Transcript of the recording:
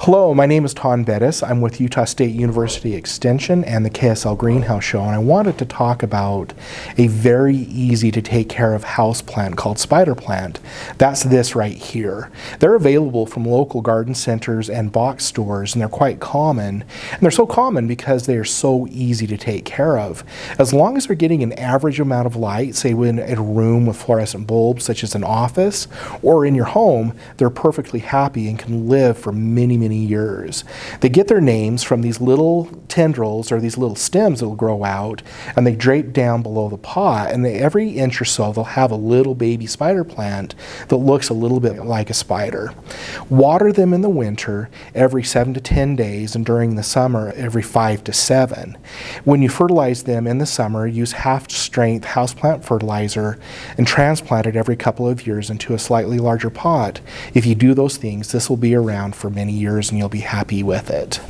Hello, my name is Ton Bettis. I'm with Utah State University Extension and the KSL Greenhouse Show, and I wanted to talk about a very easy to take care of houseplant called spider plant. That's this right here. They're available from local garden centers and box stores, and they're quite common. And they're so common because they are so easy to take care of. As long as they're getting an average amount of light, say in a room with fluorescent bulbs such as an office or in your home, they're perfectly happy and can live for many years. They get their names from these little tendrils or these little stems that will grow out, and they drape down below the pot, and every inch or so they'll have a little baby spider plant that looks a little bit like a spider. Water them in the winter every 7 to 10 days, and during the summer every 5 to 7. When you fertilize them in the summer, use half-strength houseplant fertilizer and transplant it every couple of years into a slightly larger pot. If you do those things, this will be around for many years and you'll be happy with it.